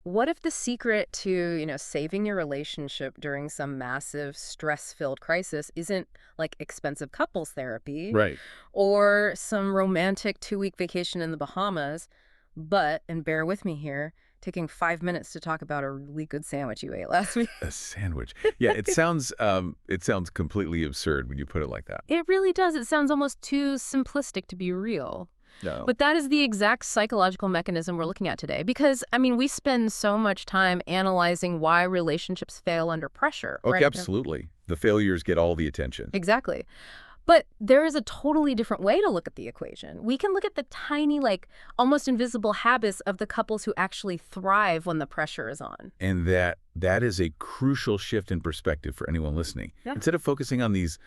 What if the secret to, saving your relationship during some massive stress-filled crisis isn't like expensive couples therapy Right. or some romantic 2-week vacation in the Bahamas, but, and bear with me here, taking 5 minutes to talk about a really good sandwich you ate last week? A sandwich. Yeah, it sounds completely absurd when you put it like that. It really does. It sounds almost too simplistic to be real. No. But that is the exact psychological mechanism we're looking at today. Because, we spend so much time analyzing why relationships fail under pressure, Okay, right? absolutely. The failures get all the attention. Exactly. But there is a totally different way to look at the equation. We can look at the tiny, almost invisible habits of the couples who actually thrive when the pressure is on. And that is a crucial shift in perspective for anyone listening. Yeah. Instead of focusing on these,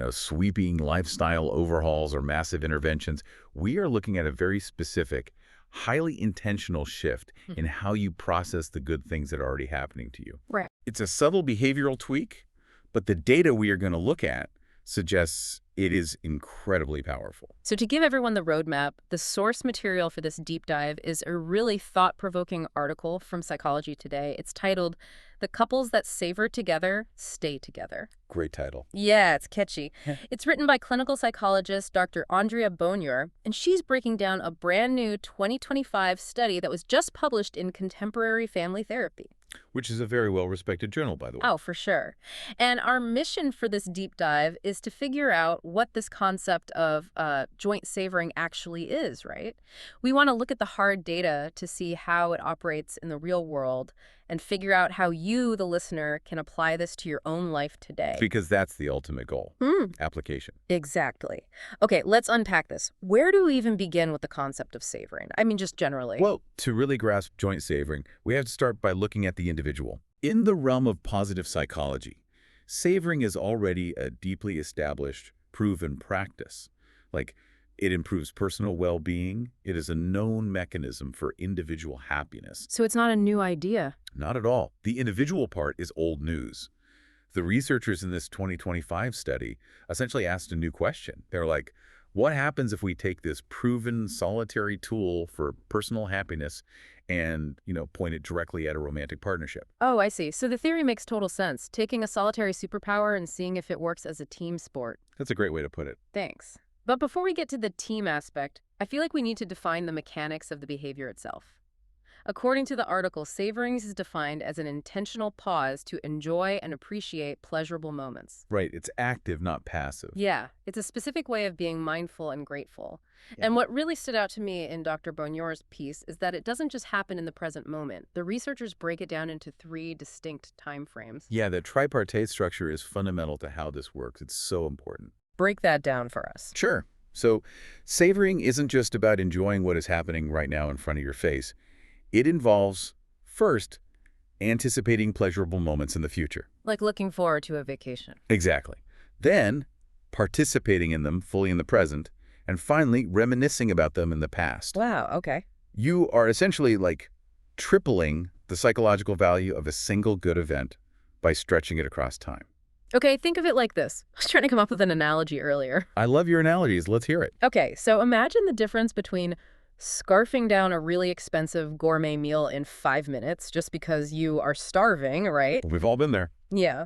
sweeping lifestyle overhauls or massive interventions, we are looking at a very specific, highly intentional shift in how you process the good things that are already happening to you. Right. It's a subtle behavioral tweak, but the data we are going to look at suggests it is incredibly powerful. So to give everyone the roadmap, the source material for this deep dive is a really thought-provoking article from Psychology Today. It's titled, "The Couples That Savor Together Stay Together." Great title. Yeah, it's catchy. Yeah. It's written by clinical psychologist Dr. Andrea Bonjour, and she's breaking down a brand new 2025 study that was just published in Contemporary Family Therapy. Which is a very well-respected journal, by the way. Oh, for sure. And our mission for this deep dive is to figure out what this concept of joint savoring actually is, right? We want to look at the hard data to see how it operates in the real world and figure out how you, the listener, can apply this to your own life today. Because that's the ultimate goal. Application. Exactly. Okay, let's unpack this. Where do we even begin with the concept of savoring? Just generally. Well, to really grasp joint savoring, we have to start by looking at the individual. In the realm of positive psychology, savoring is already a deeply established, proven practice. It improves personal well-being. It is a known mechanism for individual happiness. So it's not a new idea. Not at all. The individual part is old news. The researchers in this 2025 study essentially asked a new question. They're like, what happens if we take this proven solitary tool for personal happiness and, point it directly at a romantic partnership? Oh, I see. So the theory makes total sense. Taking a solitary superpower and seeing if it works as a team sport. That's a great way to put it. Thanks. But before we get to the team aspect, I feel like we need to define the mechanics of the behavior itself. According to the article, savoring is defined as an intentional pause to enjoy and appreciate pleasurable moments. Right. It's active, not passive. Yeah, it's a specific way of being mindful and grateful. Yeah. And what really stood out to me in Dr. Bonjour's piece is that it doesn't just happen in the present moment. The researchers break it down into 3 distinct time frames. Yeah, the tripartite structure is fundamental to how this works. It's so important. Break that down for us. Sure. So savoring isn't just about enjoying what is happening right now in front of your face. It involves, first, anticipating pleasurable moments in the future. Like looking forward to a vacation. Exactly. Then, participating in them fully in the present. And finally, reminiscing about them in the past. Wow, okay. You are essentially tripling the psychological value of a single good event by stretching it across time. Okay, think of it like this. I was trying to come up with an analogy earlier. I love your analogies. Let's hear it. Okay, so imagine the difference between scarfing down a really expensive gourmet meal in 5 minutes just because you are starving, right? We've all been there. Yeah.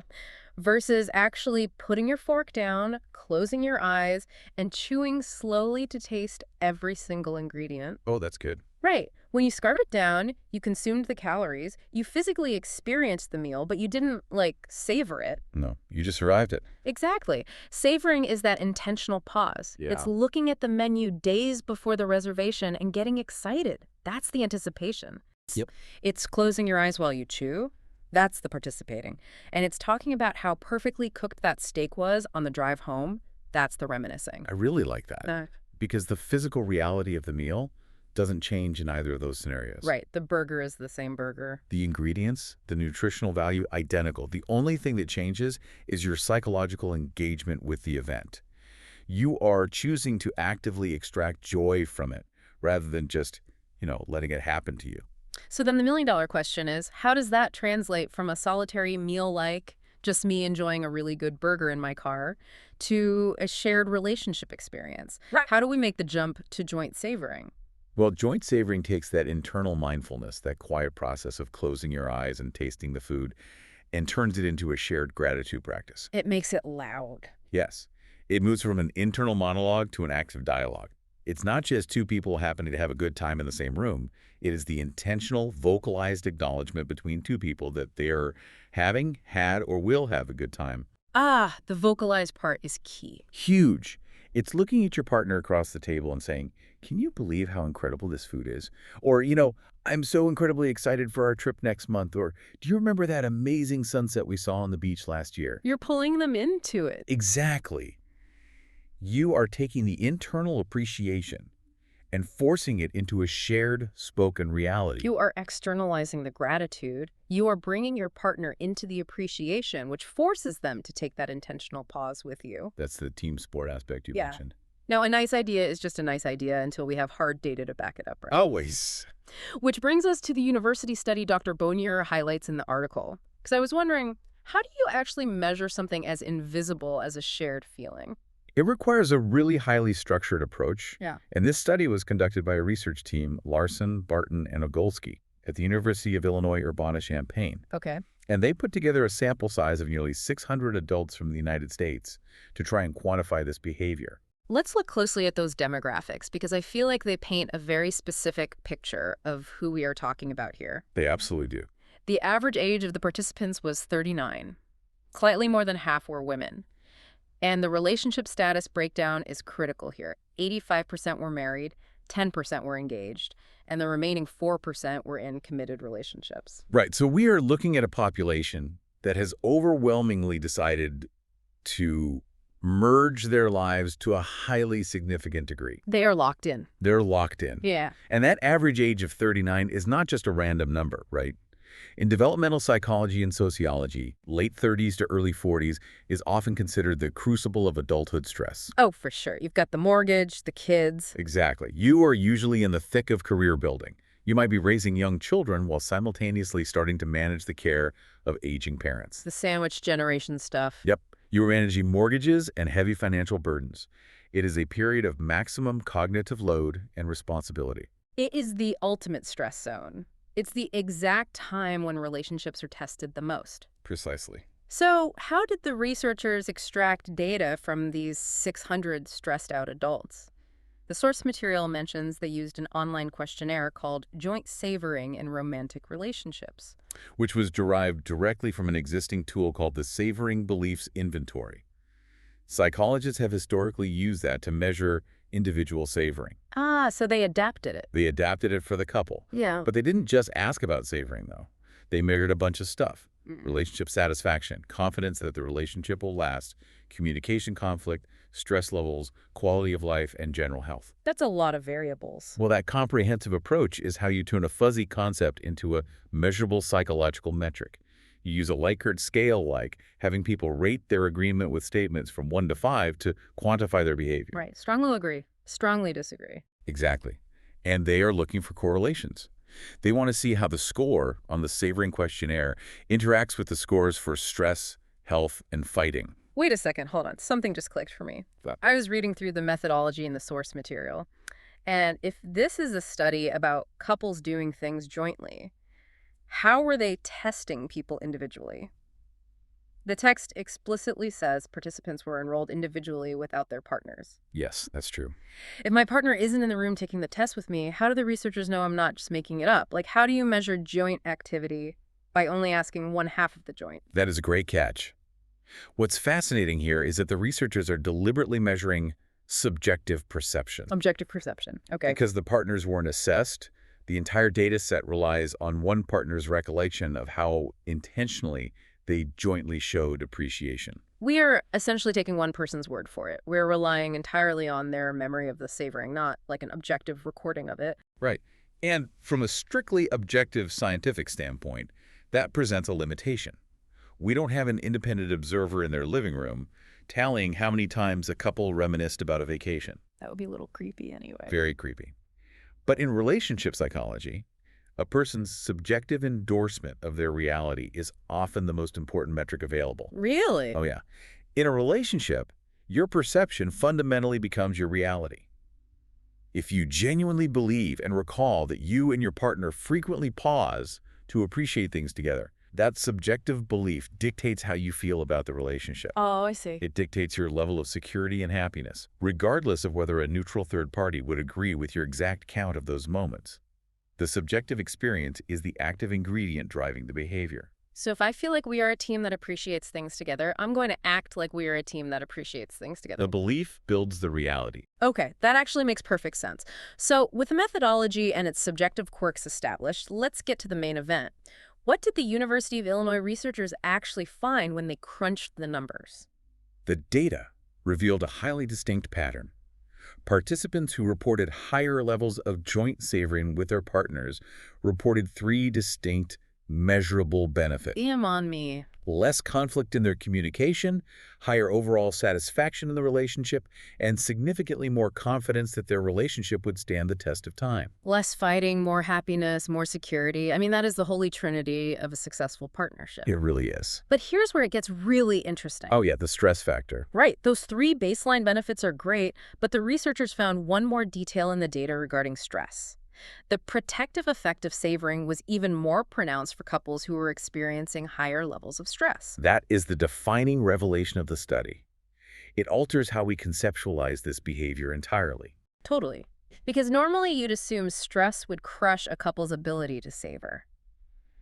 Versus actually putting your fork down, closing your eyes, and chewing slowly to taste every single ingredient. Oh, that's good. Right. When you scarf it down, you consumed the calories, you physically experienced the meal, but you didn't, savor it. No, you just survived it. Exactly. Savoring is that intentional pause. Yeah. It's looking at the menu days before the reservation and getting excited. That's the anticipation. Yep. It's closing your eyes while you chew. That's the participating. And it's talking about how perfectly cooked that steak was on the drive home. That's the reminiscing. I really like that. Because the physical reality of the meal doesn't change in either of those scenarios. Right. The burger is the same burger. The ingredients, the nutritional value, identical. The only thing that changes is your psychological engagement with the event. You are choosing to actively extract joy from it rather than just, letting it happen to you. So then the million-dollar question is, how does that translate from a solitary meal like just me enjoying a really good burger in my car to a shared relationship experience? Right. How do we make the jump to joint savoring? Well, joint savoring takes that internal mindfulness, that quiet process of closing your eyes and tasting the food, and turns it into a shared gratitude practice. It makes it loud. Yes, it moves from an internal monologue to an active dialogue. It's not just two people happening to have a good time in the same room. It is the intentional, vocalized acknowledgement between two people that they're having, had, or will have a good time. Ah, the vocalized part is key. Huge. It's looking at your partner across the table and saying, "Can you believe how incredible this food is?" Or, "I'm so incredibly excited for our trip next month." Or, "Do you remember that amazing sunset we saw on the beach last year?" You're pulling them into it. Exactly. You are taking the internal appreciation and forcing it into a shared spoken reality. You are externalizing the gratitude. You are bringing your partner into the appreciation, which forces them to take that intentional pause with you. That's the team sport aspect you Yeah. mentioned. Now, a nice idea is just a nice idea until we have hard data to back it up, right? Always. Which brings us to the university study Dr. Bonnier highlights in the article. Because I was wondering, how do you actually measure something as invisible as a shared feeling? It requires a really highly structured approach, Yeah. and this study was conducted by a research team, Larson, Barton, and Ogolsky, at the University of Illinois Urbana-Champaign. Okay. And they put together a sample size of nearly 600 adults from the United States to try and quantify this behavior. Let's look closely at those demographics because I feel like they paint a very specific picture of who we are talking about here. They absolutely do. The average age of the participants was 39. Slightly more than half were women. And the relationship status breakdown is critical here. 85% were married, 10% were engaged, and the remaining 4% were in committed relationships. Right, so we are looking at a population that has overwhelmingly decided to merge their lives to a highly significant degree. They are locked in. They're locked in. Yeah. And that average age of 39 is not just a random number, right? In developmental psychology and sociology, late 30s to early 40s is often considered the crucible of adulthood stress. Oh, for sure. You've got the mortgage, the kids. Exactly. You are usually in the thick of career building. You might be raising young children while simultaneously starting to manage the care of aging parents. The sandwich generation stuff. Yep. You are managing mortgages and heavy financial burdens. It is a period of maximum cognitive load and responsibility. It is the ultimate stress zone. It's the exact time when relationships are tested the most. Precisely. So, how did the researchers extract data from these 600 stressed out adults? The source material mentions they used an online questionnaire called Joint Savoring in Romantic Relationships. Which was derived directly from an existing tool called the Savoring Beliefs Inventory. Psychologists have historically used that to measure individual savoring. Ah, so they adapted it. They adapted it for the couple. Yeah. But they didn't just ask about savoring, though. They measured a bunch of stuff. Relationship satisfaction, confidence that the relationship will last, communication conflict, stress levels, quality of life, and general health. That's a lot of variables. Well, that comprehensive approach is how you turn a fuzzy concept into a measurable psychological metric. You use a Likert scale like having people rate their agreement with statements from 1 to 5 to quantify their behavior. Right. Strongly agree. Strongly disagree. Exactly. And they are looking for correlations. They want to see how the score on the savoring questionnaire interacts with the scores for stress, health, and fighting. Wait a second. Hold on. Something just clicked for me. That- I was reading through the methodology in the source material. And if this is a study about couples doing things jointly, how were they testing people individually? The text explicitly says participants were enrolled individually without their partners. Yes, that's true. If my partner isn't in the room taking the test with me, how do the researchers know I'm not just making it up? Like, how do you measure joint activity by only asking one half of the joint? That is a great catch. What's fascinating here is that the researchers are deliberately measuring subjective perception. Objective perception. Okay. Because the partners weren't assessed, the entire data set relies on one partner's recollection of how intentionally they jointly showed appreciation. We are essentially taking one person's word for it. We're relying entirely on their memory of the savoring, not like an objective recording of it. Right. And from a strictly objective scientific standpoint, that presents a limitation. We don't have an independent observer in their living room tallying how many times a couple reminisced about a vacation. That would be a little creepy anyway. Very creepy. But in relationship psychology, a person's subjective endorsement of their reality is often the most important metric available. Really? Oh, yeah. In a relationship, your perception fundamentally becomes your reality. If you genuinely believe and recall that you and your partner frequently pause to appreciate things together, that subjective belief dictates how you feel about the relationship. Oh, I see. It dictates your level of security and happiness, regardless of whether a neutral third party would agree with your exact count of those moments. The subjective experience is the active ingredient driving the behavior. So if I feel like we are a team that appreciates things together, I'm going to act like we are a team that appreciates things The together. belief builds the reality. Okay, that actually makes perfect sense. So with the methodology and its subjective quirks established, let's get to the main event. What did the University of Illinois researchers actually find when they crunched the numbers? The data revealed a highly distinct pattern. Participants who reported higher levels of joint savoring with their partners reported three distinct, measurable benefits. Damn on me. Less conflict in their communication, higher overall satisfaction in the relationship, and significantly more confidence that their relationship would stand the test of time. Less fighting, more happiness, more security. I mean, that is the holy trinity of a successful partnership. It really is. But here's where it gets really interesting. Oh yeah, the stress factor. Right, those three baseline benefits are great, but the researchers found one more detail in the data regarding stress. The protective effect of savoring was even more pronounced for couples who were experiencing higher levels of stress. That is the defining revelation of the study. It alters how we conceptualize this behavior entirely. Totally. Because normally you'd assume stress would crush a couple's ability to savor.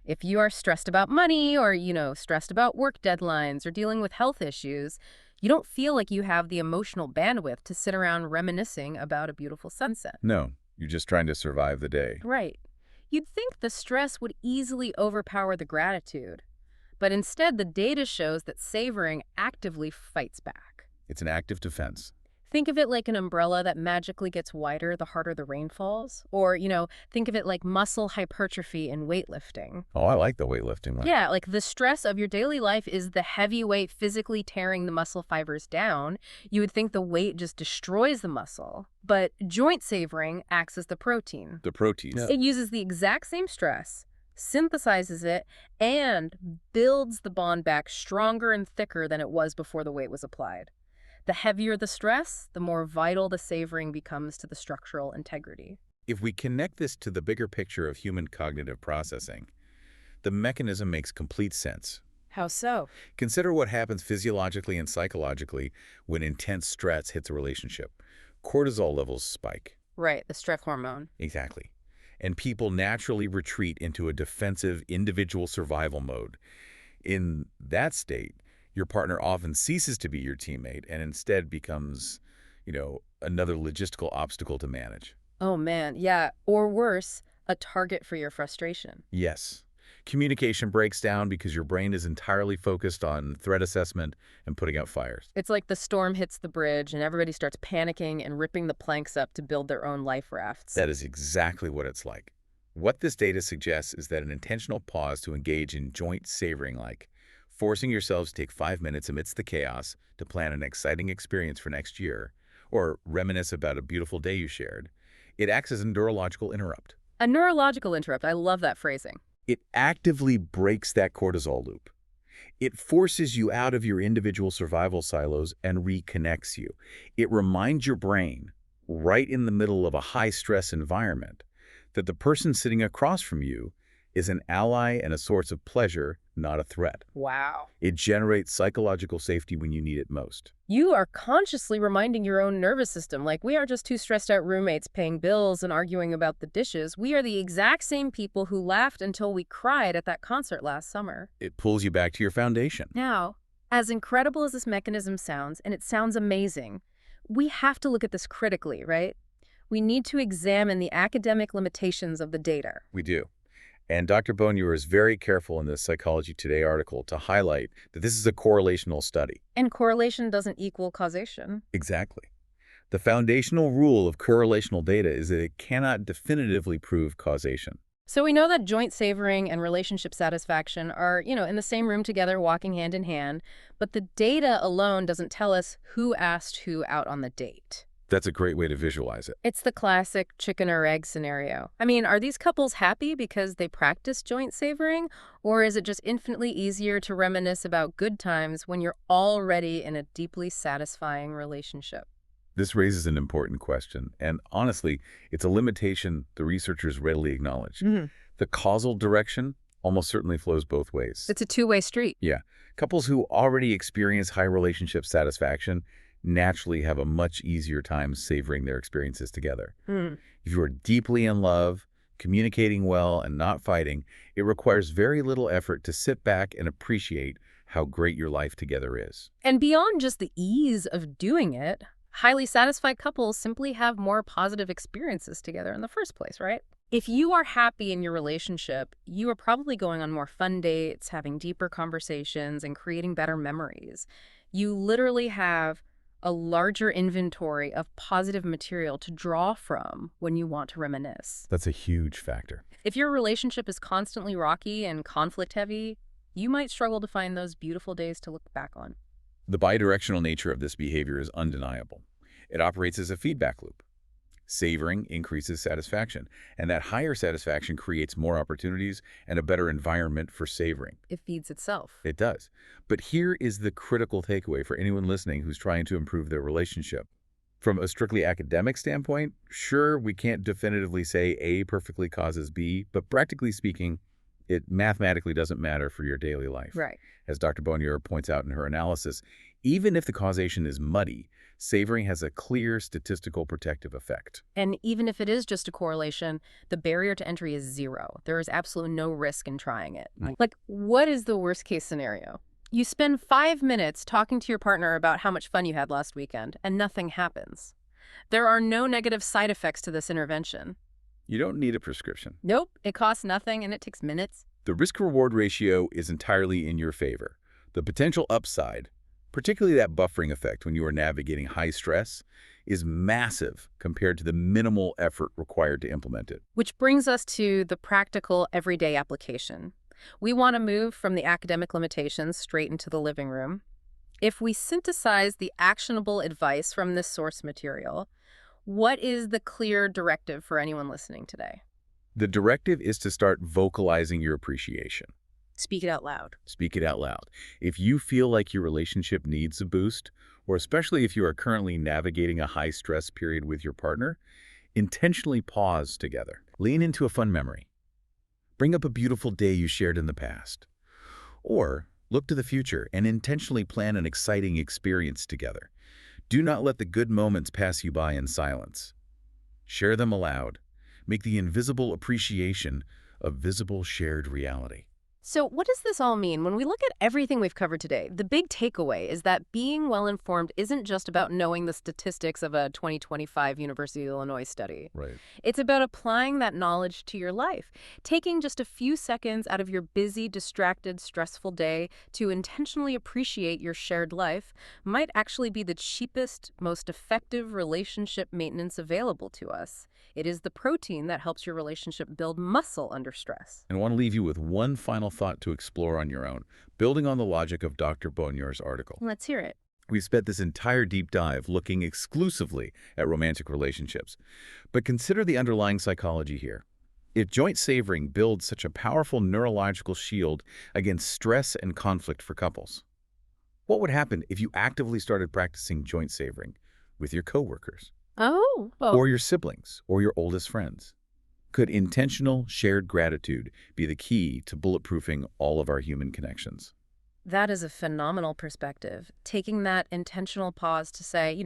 If you are stressed about money or, stressed about work deadlines or dealing with health issues, you don't feel like you have the emotional bandwidth to sit around reminiscing about a beautiful sunset. No, you're just trying to survive the day. Right. You'd think the stress would easily overpower the gratitude, but instead the data shows that savoring actively fights back. It's an active defense. Think of it like an umbrella that magically gets wider the harder the rain falls. Or, think of it like muscle hypertrophy in weightlifting. Oh, I like the weightlifting one. Yeah, like the stress of your daily life is the heavy weight physically tearing the muscle fibers down. You would think the weight just destroys the muscle. But joint savoring acts as the protein. The protein. Yeah. It uses the exact same stress, synthesizes it, and builds the bond back stronger and thicker than it was before the weight was applied. The heavier the stress, the more vital the savoring becomes to the structural integrity. If we connect this to the bigger picture of human cognitive processing, the mechanism makes complete sense. How so? Consider what happens physiologically and psychologically when intense stress hits a relationship. Cortisol levels spike. Right, the stress hormone. Exactly. And people naturally retreat into a defensive individual survival mode. In that state, your partner often ceases to be your teammate and instead becomes, another logistical obstacle to manage. Oh man, yeah. Or worse, a target for your frustration. Yes. Communication breaks down because your brain is entirely focused on threat assessment and putting out fires. It's like the storm hits the bridge and everybody starts panicking and ripping the planks up to build their own life rafts. That is exactly what it's like. What this data suggests is that an intentional pause to engage in joint savoring, like forcing yourselves to take 5 minutes amidst the chaos to plan an exciting experience for next year, or reminisce about a beautiful day you shared, it acts as a neurological interrupt. A neurological interrupt. I love that phrasing. It actively breaks that cortisol loop. It forces you out of your individual survival silos and reconnects you. It reminds your brain, right in the middle of a high-stress environment, that the person sitting across from you is an ally and a source of pleasure, not a threat. Wow. It generates psychological safety when you need it most. You are consciously reminding your own nervous system, like we are just two stressed out roommates paying bills and arguing about the dishes. We are the exact same people who laughed until we cried at that concert last summer. It pulls you back to your foundation. Now, as incredible as this mechanism sounds, and it sounds amazing, we have to look at this critically, right? We need to examine the academic limitations of the data. We do. And Dr. Boneur is very careful in this Psychology Today article to highlight that this is a correlational study. And correlation doesn't equal causation. Exactly. The foundational rule of correlational data is that it cannot definitively prove causation. So we know that joint savoring and relationship satisfaction are, in the same room together, walking hand in hand, but the data alone doesn't tell us who asked who out on the date. That's a great way to visualize it. It's the classic chicken or egg scenario. I mean, are these couples happy because they practice joint savoring, or is it just infinitely easier to reminisce about good times when you're already in a deeply satisfying relationship? This raises an important question, and honestly, it's a limitation the researchers readily acknowledge. Mhm. The causal direction almost certainly flows both ways. It's a two-way street. Yeah, couples who already experience high relationship satisfaction naturally have a much easier time savoring their experiences together. Mm. If you are deeply in love, communicating well, and not fighting, it requires very little effort to sit back and appreciate how great your life together is. And beyond just the ease of doing it, highly satisfied couples simply have more positive experiences together in the first place, right? If you are happy in your relationship, you are probably going on more fun dates, having deeper conversations, and creating better memories. You literally have a larger inventory of positive material to draw from when you want to reminisce. That's a huge factor. If your relationship is constantly rocky and conflict heavy, you might struggle to find those beautiful days to look back on. The bidirectional nature of this behavior is undeniable. It operates as a feedback loop. Savoring increases satisfaction, and that higher satisfaction creates more opportunities and a better environment for savoring. It feeds itself. It does. But here is the critical takeaway for anyone listening who's trying to improve their relationship. From a strictly academic standpoint, sure, we can't definitively say A perfectly causes B, but practically speaking, it mathematically doesn't matter for your daily life. Right. As Dr. Bonnier points out in her analysis, even if the causation is muddy, savoring has a clear statistical protective effect. And even if it is just a correlation, the barrier to entry is zero. There is absolutely no risk in trying it. Like, what is the worst case scenario? You spend 5 minutes talking to your partner about how much fun you had last weekend, and nothing happens. There are no negative side effects to this intervention. You don't need a prescription. Nope, it costs nothing and it takes minutes. The risk-reward ratio is entirely in your favor. The potential upside, particularly that buffering effect when you are navigating high stress, is massive compared to the minimal effort required to implement it. Which brings us to the practical, everyday application. We want to move from the academic limitations straight into the living room. If we synthesize the actionable advice from this source material, what is the clear directive for anyone listening today? The directive is to start vocalizing your appreciation. Speak it out loud. Speak it out loud. If you feel like your relationship needs a boost, or especially if you are currently navigating a high-stress period with your partner, intentionally pause together. Lean into a fun memory. Bring up a beautiful day you shared in the past. Or look to the future and intentionally plan an exciting experience together. Do not let the good moments pass you by in silence. Share them aloud. Make the invisible appreciation a visible shared reality. So what does this all mean? When we look at everything we've covered today, the big takeaway is that being well-informed isn't just about knowing the statistics of a 2025 University of Illinois study. Right. It's about applying that knowledge to your life, taking just a few seconds out of your busy, distracted, stressful day to intentionally appreciate your shared life might actually be the cheapest, most effective relationship maintenance available to us. It is the protein that helps your relationship build muscle under stress. And I want to leave you with one final thought to explore on your own, building on the logic of Dr. Bonier's article. Let's hear it. We've spent this entire deep dive looking exclusively at romantic relationships. But consider the underlying psychology here. If joint savoring builds such a powerful neurological shield against stress and conflict for couples, what would happen if you actively started practicing joint savoring with your coworkers, Oh, well, or your siblings, or your oldest friends? Could intentional, shared gratitude be the key to bulletproofing all of our human connections? that is a phenomenal perspective. Taking that intentional pause to say,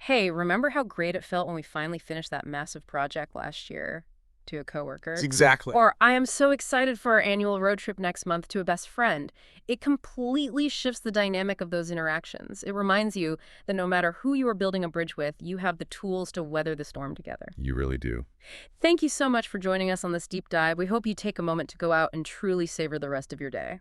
hey, remember how great it felt when we finally finished that massive project last year, to a coworker? Exactly. Or I am so excited for our annual road trip next month, to a best friend. It completely shifts the dynamic of those interactions. It reminds you that no matter who you are building a bridge with, you have the tools to weather the storm together. You really do. Thank you so much for joining us on this deep dive. We hope you take a moment to go out and truly savor the rest of your day.